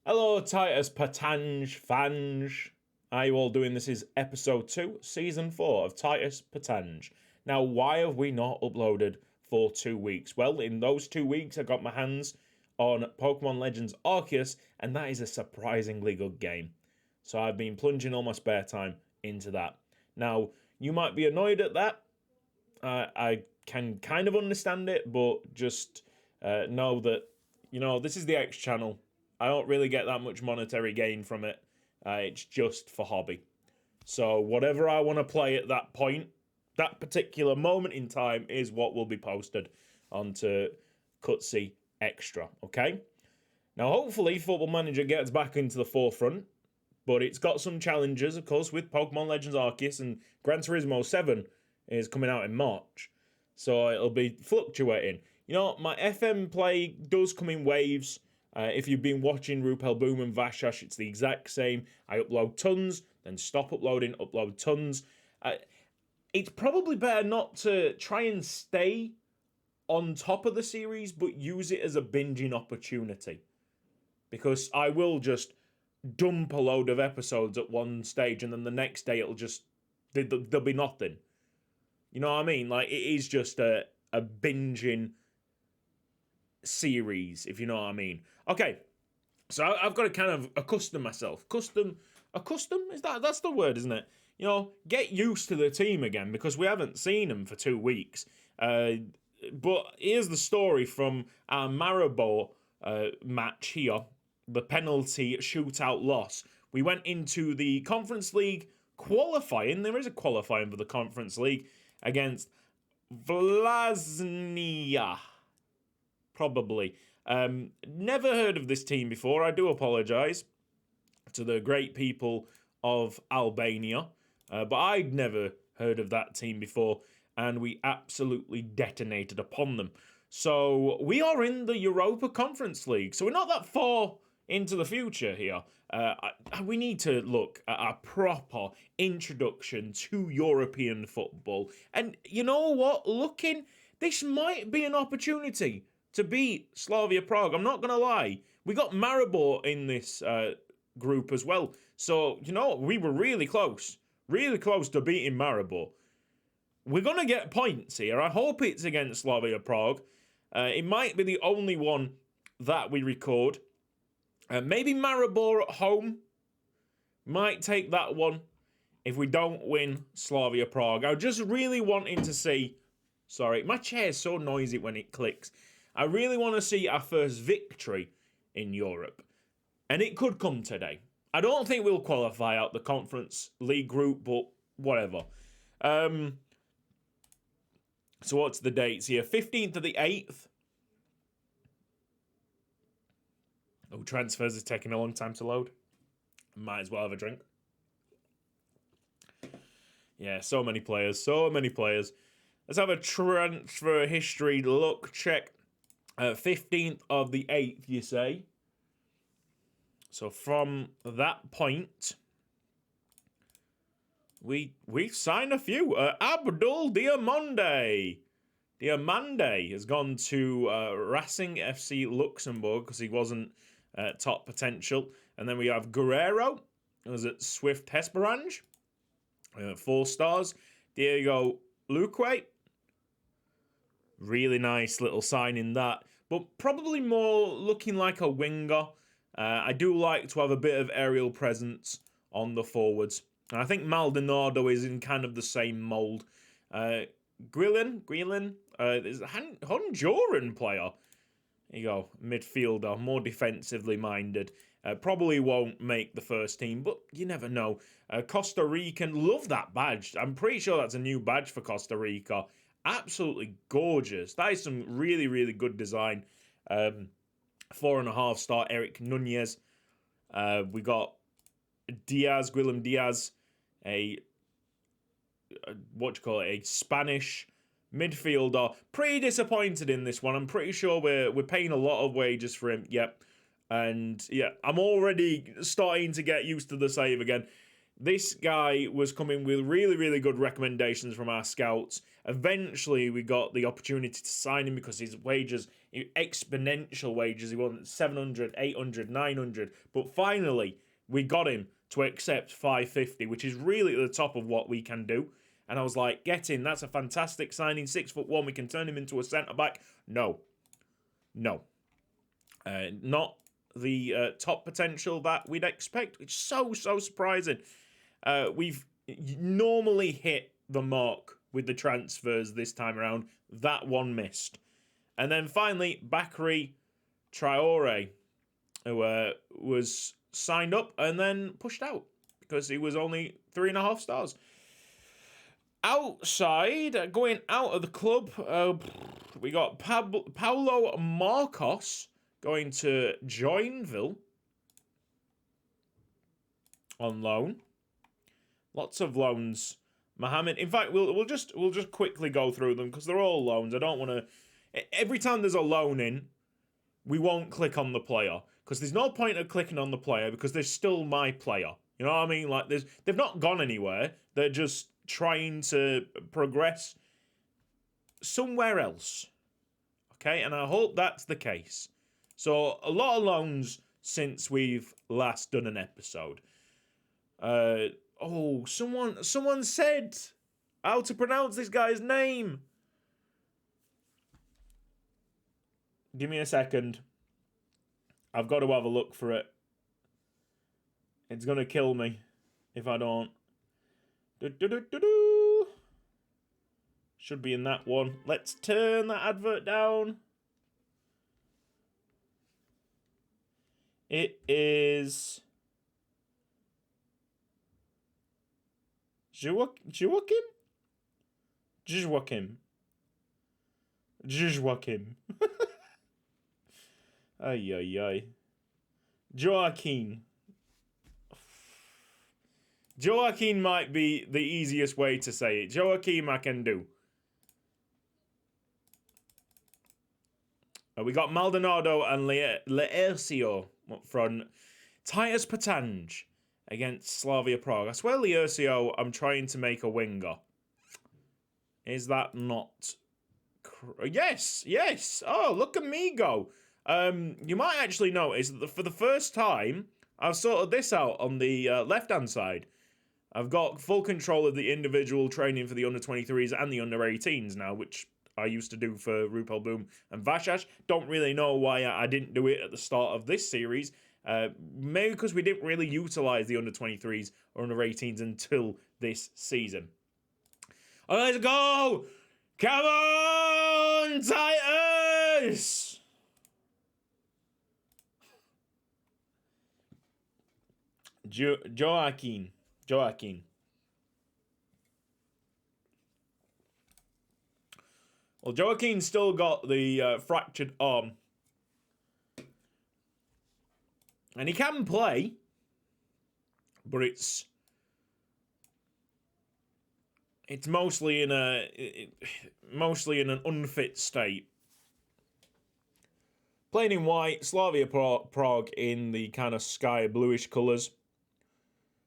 Hello, Titus Pétange fans. How you all doing? This is episode 2, season 4 of Titus Pétange. Now, why have we not uploaded for 2 weeks? Well, in those 2 weeks, I got my hands on Pokemon Legends Arceus, and that is a surprisingly good game. So I've been plunging all my spare time into that. Now, you might be annoyed at that. I can kind of understand it, but just know that, this is the X channel. I don't really get that much monetary gain from it. It's just for hobby. So whatever I want to play at that point, that particular moment in time, is what will be posted onto Cutsy Extra, okay? Now, hopefully, Football Manager gets back into the forefront, but it's got some challenges, of course, with Pokemon Legends Arceus, and Gran Turismo 7 is coming out in March. So it'll be fluctuating. My FM play does come in waves. If you've been watching Rupel Boom and Vashash, it's the exact same. I upload tons, then stop uploading, upload tons. It's probably better not to try and stay on top of the series, but use it as a binging opportunity. Because I will just dump a load of episodes at one stage, and then the next day there'll be nothing. You know what I mean? Like, it is just a binging series, if you know what I mean. Okay, so I've got to kind of accustom myself. Accustom? That's the word, isn't it? Get used to the team again, because we haven't seen them for 2 weeks. But here's the story from our Maribor match here, the penalty shootout loss. We went into the Conference League qualifying. There is a qualifying for the Conference League against Vlasnia. Probably. Never heard of this team before. I do apologise to the great people of Albania. But I'd never heard of that team before, and we absolutely detonated upon them. So we are in the Europa Conference League. So we're not that far into the future here. We need to look at a proper introduction to European football. And you know what? This might be an opportunity to beat Slavia Prague. I'm not going to lie. We got Maribor in this group as well. So, we were really close to beating Maribor. We're going to get points here. I hope it's against Slavia Prague. It might be the only one that we record. Maybe Maribor at home. Might take that one if we don't win Slavia Prague. I just really wanting to see... Sorry, my chair is so noisy when it clicks. I really want to see our first victory in Europe. And it could come today. I don't think we'll qualify out the Conference League group, but whatever. So what's the dates here? 15th of the 8th. Oh, transfers is taking a long time to load. Might as well have a drink. Yeah, so many players. Let's have a transfer history look check. 15th of the 8th, you say? So from that point, we've signed a few. Abdul Diamande. Diamande has gone to Racing FC Luxembourg because he wasn't top potential. And then we have Guerrero, who was at Swift Hesperange. 4 stars. Diego Luque. Really nice little sign in that. But probably more looking like a winger. I do like to have a bit of aerial presence on the forwards. And I think Maldonado is in kind of the same mould. Grillen is a Honduran player. There you go, midfielder, more defensively minded. Probably won't make the first team, but you never know. Costa Rican, love that badge. I'm pretty sure that's a new badge for Costa Rica. Absolutely gorgeous. That is some really, really good design. 4.5 star Eric Nunez. We got Guillem Diaz, a Spanish midfielder. Pretty disappointed in this one. I'm pretty sure we're paying a lot of wages for him. Yep. And yeah, I'm already starting to get used to the save again. This guy was coming with really, really good recommendations from our scouts. Eventually, we got the opportunity to sign him because his wages, exponential wages, he wanted 700, 800, 900. But finally, we got him to accept 550, which is really at the top of what we can do. And I was like, get in, that's a fantastic signing. 6'1", we can turn him into a centre-back. No. Not the top potential that we'd expect. It's so surprising. We've normally hit the mark with the transfers this time around. That one missed. And then finally, Bakary Traore, who was signed up and then pushed out because he was only 3.5 stars. Outside, going out of the club, we got Paulo Marcos going to Joinville on loan. Lots of loans. Mohammed. In fact, we'll just quickly go through them because they're all loans. I don't want to. Every time there's a loan in, we won't click on the player because there's no point of clicking on the player because they're still my player. You know what I mean? Like they've not gone anywhere. They're just trying to progress somewhere else. Okay, and I hope that's the case. So a lot of loans since we've last done an episode. Someone said how to pronounce this guy's name. Give me a second. I've got to have a look for it. It's going to kill me if I don't. Should be in that one. Let's turn that advert down. It is Joachim. Ay. Joaquin might be the easiest way to say it. Joachim I can do. We got Maldonado and Laercio from Titus Pétange against Slavia Prague. I swear Laercio I'm trying to make a winger. Is that not... Yes. Oh, look at me go. You might actually notice that for the first time, I've sorted this out on the left-hand side. I've got full control of the individual training for the under-23s and the under-18s now, which I used to do for Rupel Boom and Vashash. Don't really know why I didn't do it at the start of this series. Maybe because we didn't really utilise the under-23s or under-18s until this season. Oh, let's go! Come on, Titus! Joaquin. Well, Joaquin's still got the fractured arm. And he can play. But it's mostly in an unfit state. Playing in white, Slavia Prague in the kind of sky bluish colours.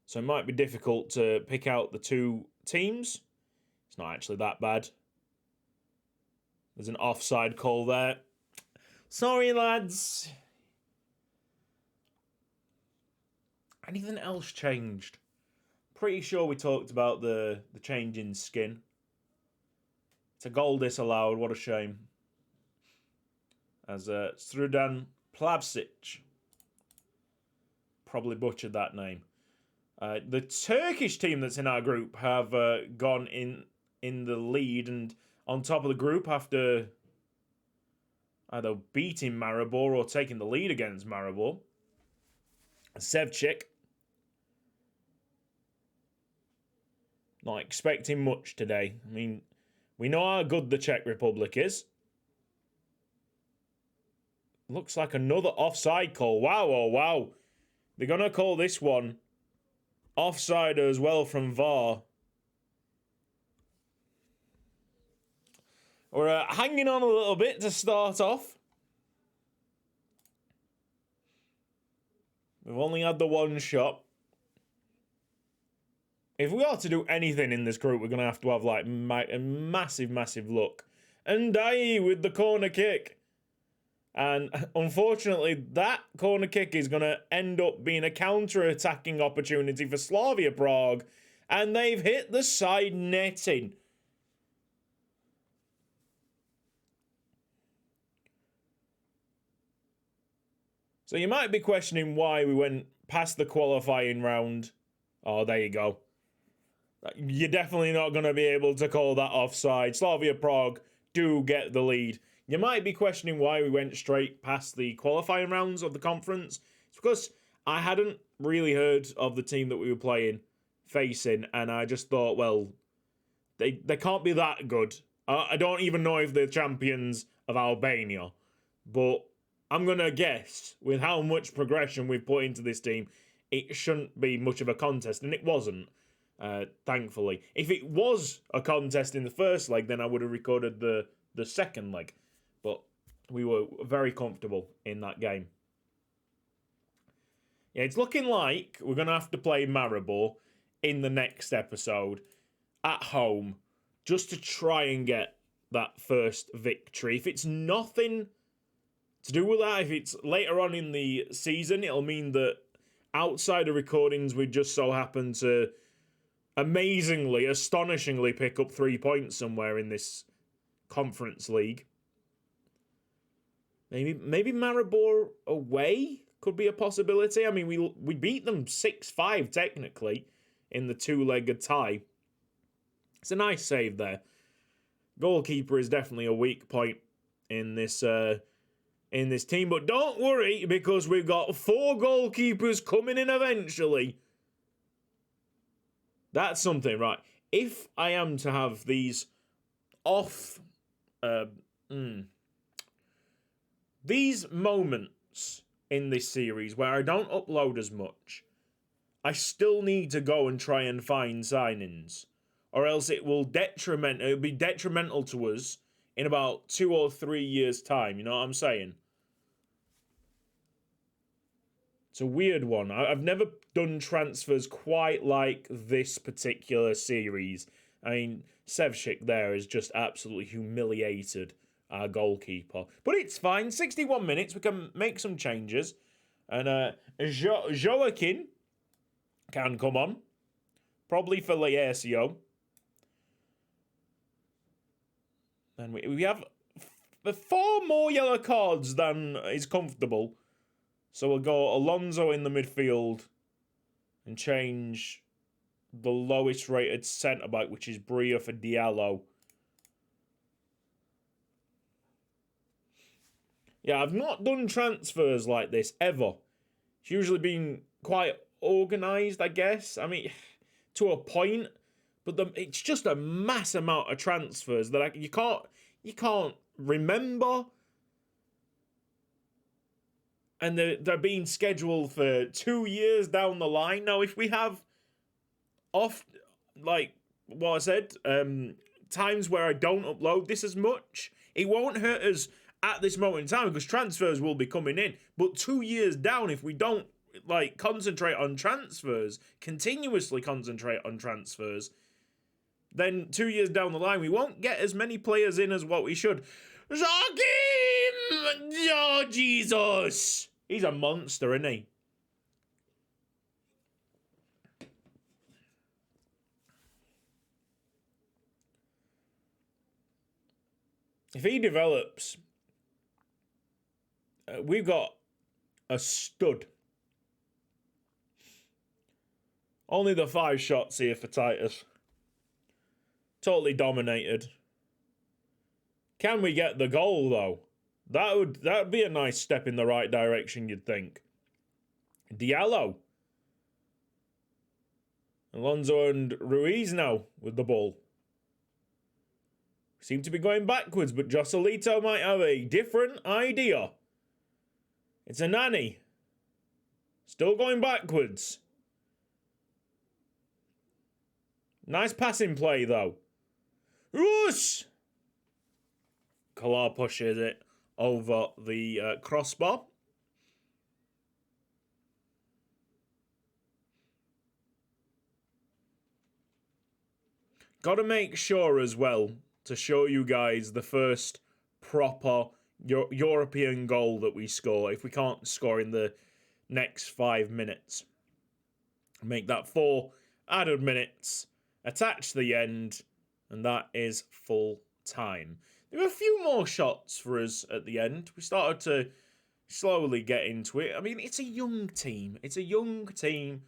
So it might be difficult to pick out the two teams. It's not actually that bad. There's an offside call there. Sorry, lads. Anything else changed? Pretty sure we talked about the change in skin. It's a goal disallowed. What a shame. As Strudan Plavsic. Probably butchered that name. The Turkish team that's in our group have gone in the lead and on top of the group after either beating Maribor or taking the lead against Maribor. Sevcik. Not expecting much today. I mean, we know how good the Czech Republic is. Looks like another offside call. Wow, oh wow. They're going to call this one offside as well from VAR. We're hanging on a little bit to start off. We've only had the one shot. if we are to do anything in this group, we're going to have like a massive, massive luck. And Dai with the corner kick. And unfortunately, that corner kick is going to end up being a counter-attacking opportunity for Slavia Prague. And they've hit the side netting. So you might be questioning why we went past the qualifying round. Oh, there you go. You're definitely not going to be able to call that offside. Slavia Prague do get the lead. You might be questioning why we went straight past the qualifying rounds of the conference. It's because I hadn't really heard of the team that we were facing, and I just thought, well, they can't be that good. I don't even know if they're champions of Albania, but I'm going to guess with how much progression we've put into this team, it shouldn't be much of a contest, and it wasn't. Thankfully, if it was a contest in the first leg, then I would have recorded the second leg, but we were very comfortable in that game. Yeah, it's looking like we're going to have to play Maribor in the next episode at home just to try and get that first victory. If it's nothing to do with that, if it's later on in the season, it'll mean that outside of recordings, we just so happen to amazingly, astonishingly pick up 3 points somewhere in this conference league. Maybe Maribor away could be a possibility. I mean, we beat them 6-5 technically in the two-legged tie. It's a nice save there. Goalkeeper is definitely a weak point in this team, but don't worry because we've got 4 goalkeepers coming in eventually. That's something, right? If I am to have these these moments in this series where I don't upload as much, I still need to go and try and find signings, or else it'll be detrimental to us in about 2 or 3 years' time. You know what I'm saying? It's a weird one. I've never done transfers quite like this particular series. I mean, Sevchik there has just absolutely humiliated our goalkeeper. But it's fine. 61 minutes. We can make some changes. And Joaquin can come on. Probably for Laesio. And we have 4 more yellow cards than is comfortable. So we'll go Alonso in the midfield and change the lowest rated centre-back, which is Bria, for Diallo. Yeah, I've not done transfers like this ever. It's usually been quite organised, I guess. I mean, to a point. But it's just a mass amount of transfers that you can't remember. And they're being scheduled for 2 years down the line. Now, if we have like what I said, times where I don't upload this as much, it won't hurt us at this moment in time because transfers will be coming in. But 2 years down, if we don't concentrate on transfers, continuously concentrate on transfers, then 2 years down the line, we won't get as many players in as what we should. Joachim! Oh, Jesus! He's a monster, isn't he? If he develops, we've got a stud. Only the 5 shots here for Titus. Totally dominated. Can we get the goal, though? That would be a nice step in the right direction, you'd think. Diallo. Alonso and Ruiz now with the ball. Seem to be going backwards, but Joselito might have a different idea. It's a nanny. Still going backwards. Nice passing play, though. Whoosh! Kolar pushes it over the crossbar. got to make sure as well to show you guys the first proper European goal that we score. If we can't score in the next 5 minutes, make that 4 added minutes, attach the end, and that is full time. There were a few more shots for us at the end. We started to slowly get into it. I mean, it's a young team. It's a young team.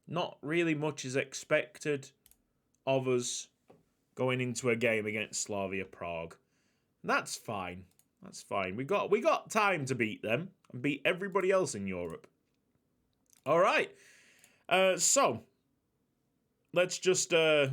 Not really much is expected of us going into a game against Slavia Prague. That's fine. That's fine. We got time to beat them and beat everybody else in Europe. All right. So let's just go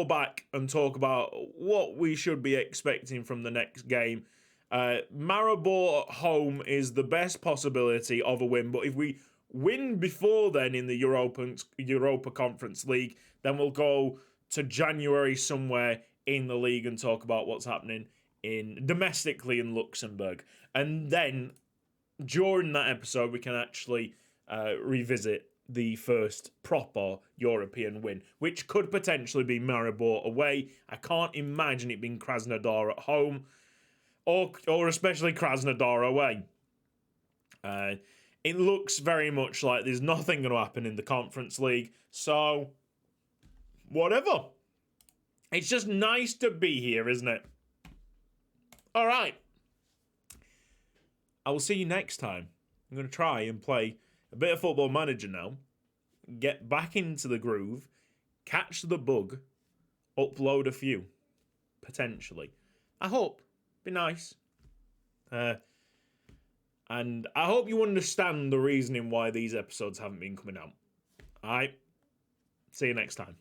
back and talk about what we should be expecting from the next game. Maribor at home is the best possibility of a win, but if we win before then in the Europa Conference League, then we'll go to January somewhere in the league and talk about what's happening domestically in Luxembourg. And then during that episode, we can actually revisit the first proper European win, which could potentially be Maribor away. I can't imagine it being Krasnodar at home, or especially Krasnodar away. It looks very much like there's nothing going to happen in the Conference League, so whatever. It's just nice to be here, isn't it? All right. I will see you next time. I'm going to try and play a bit of Football Manager now, get back into the groove, catch the bug, upload a few, potentially. I hope. Be nice. And I hope you understand the reasoning why these episodes haven't been coming out. Alright? See you next time.